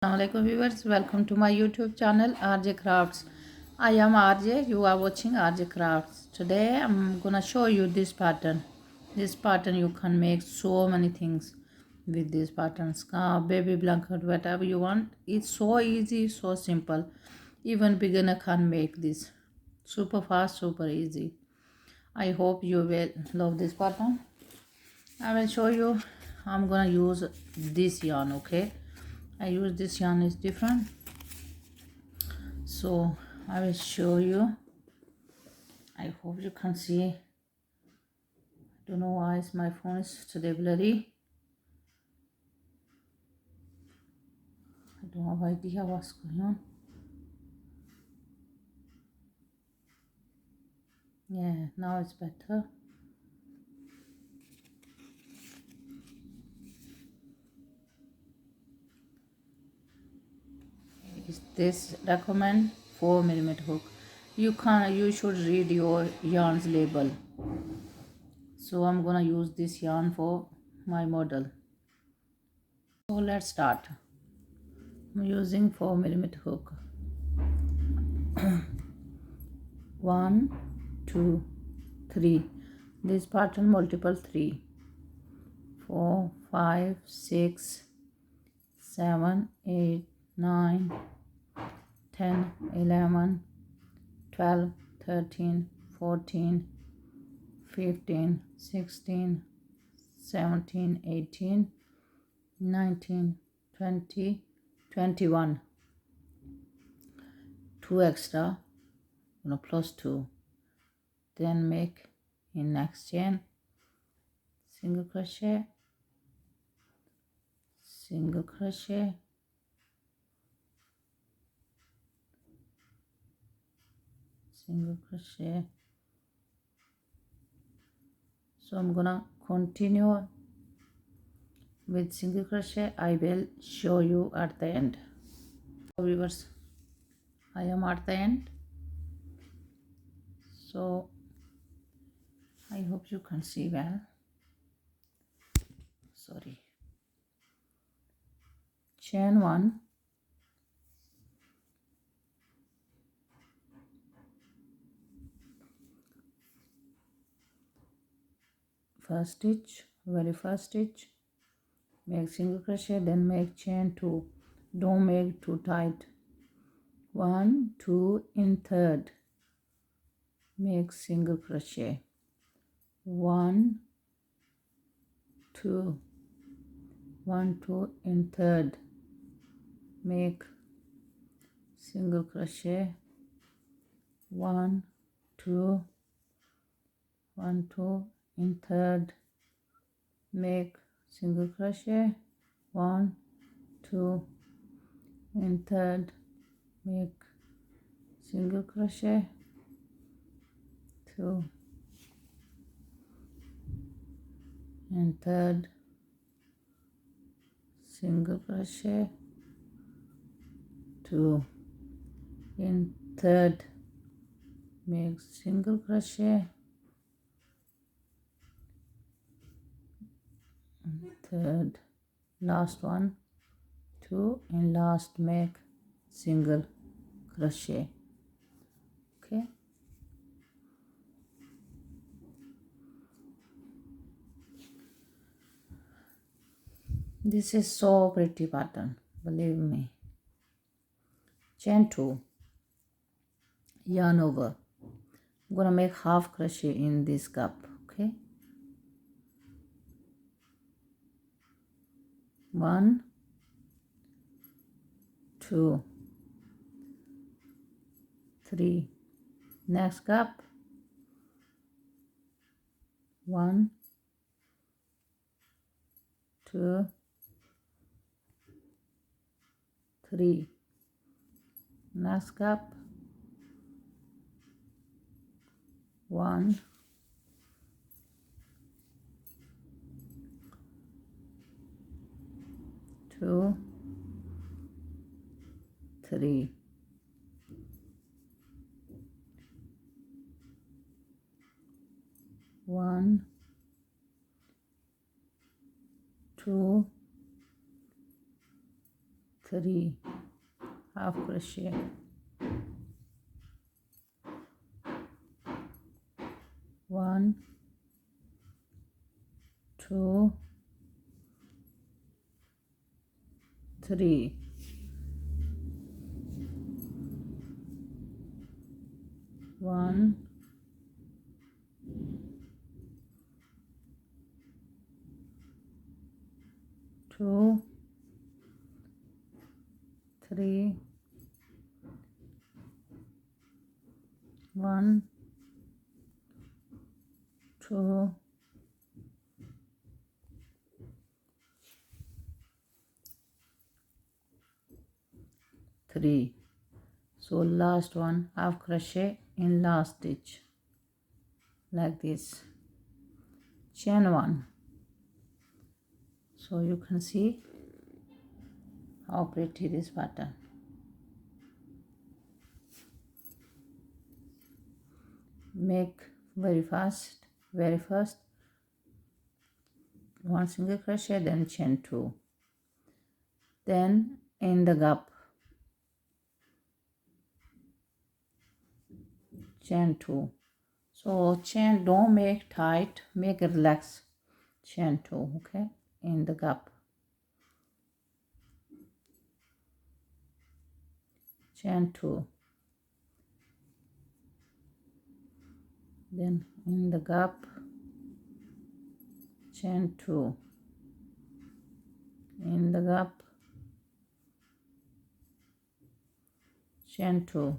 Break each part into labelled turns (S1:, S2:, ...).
S1: Assalamualaikum viewers, welcome to my YouTube channel RJ Crafts. I am RJ, you are watching RJ Crafts. Today I'm gonna show you this pattern. This pattern you can make so many things with these patterns. Baby blanket, whatever you want. It's so easy, so simple. Even beginner can make this. Super fast, super easy. I hope you will love this pattern. I will show you. I'm gonna use this yarn, okay? I use this yarn is different, so I will show you. I hope you can see. I don't know why my phone is today blurry. I don't have idea what's going on. Yeah, now it's better. Is this recommend 4mm hook? You should read your yarn's label. So I'm gonna use this yarn for my model. So let's start. I'm using 4mm hook. 1 2 3. This pattern multiple 3 4 5 6 7 8 9 10 11 12 13 14 15 16 17 18 19 20 21. 2 extra, plus 2. Then make in next chain single crochet, single crochet, single crochet. So I'm gonna continue with single crochet. I will show you at the end. Viewers, I am at the end, so I hope you can see well. Sorry. Chain 1, first stitch, very first stitch, make single crochet, then make chain 2. Don't make too tight. 1 2 in third, make single crochet. 1 2 1 2 in third, make single crochet. 1 2 1 2 in third, make single crochet. 1 2 in third, make single crochet. 2 in third, single crochet. 2 in third, make single crochet. Third, last one, 2 and last make single crochet. Okay, this is so pretty pattern, believe me. Chain 2, yarn over. I'm gonna make half crochet in this cup. Okay, 1 2 3. Next cup, 1 2 3. Next cup, 1 2 3. 1 2 3 half crochet, 1 2 3 1 2 3 1 2 3. So last one half crochet in last stitch like this, chain 1. So you can see how pretty this pattern. Make very first 1 single crochet, then chain 2, then in the gap chain 2. So chain, don't make tight, make it relax, chain 2, okay, in the gap, chain 2, then in the gap chain 2, in the gap chain 2,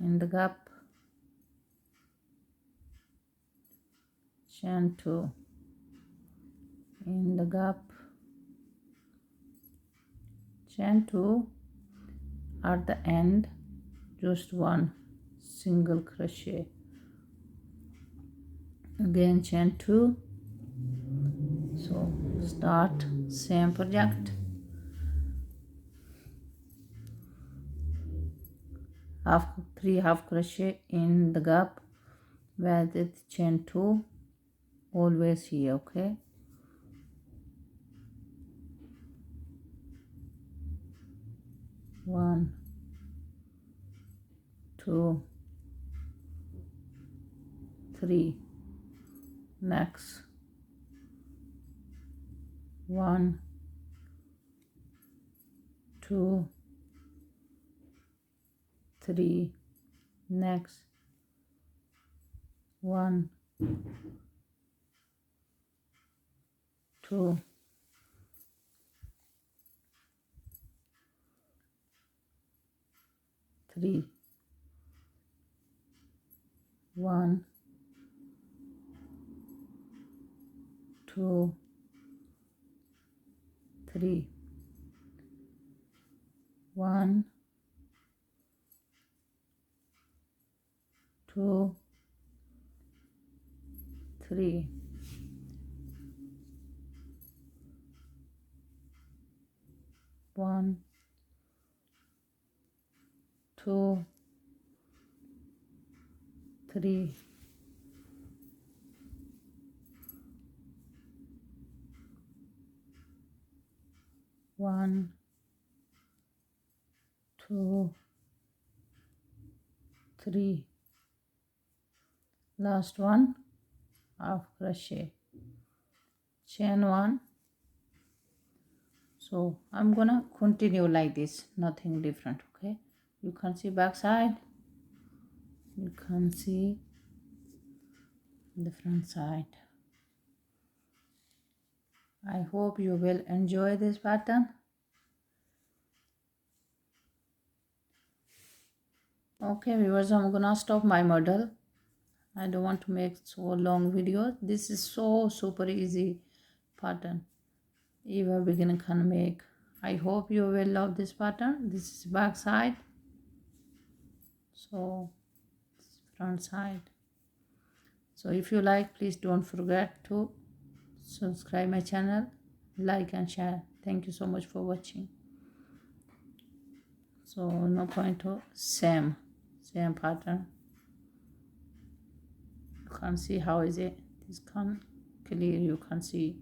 S1: in the gap chain 2, in the gap chain 2, at the end just 1 single crochet, again chain 2. So start same project, three half crochet in the gap with it, chain 2 always here, okay, 1 2 3, next 1 2 3, next 1 2 3, 1 2 3, 1 2 3, 1 2 3, 1 2 3, last one half crochet, chain 1. So I'm gonna continue like this, nothing different, okay. You can see back side, you can see the front side. I hope you will enjoy this pattern. Okay viewers, I'm gonna stop my model. I don't want to make so long video. This is so super easy pattern, even beginner can make. I hope you will love this pattern. This is back side, so front side. So if you like, please don't forget to subscribe my channel, like and share. Thank you so much for watching. So no point to same pattern. You can see how is it, this can clear, you can see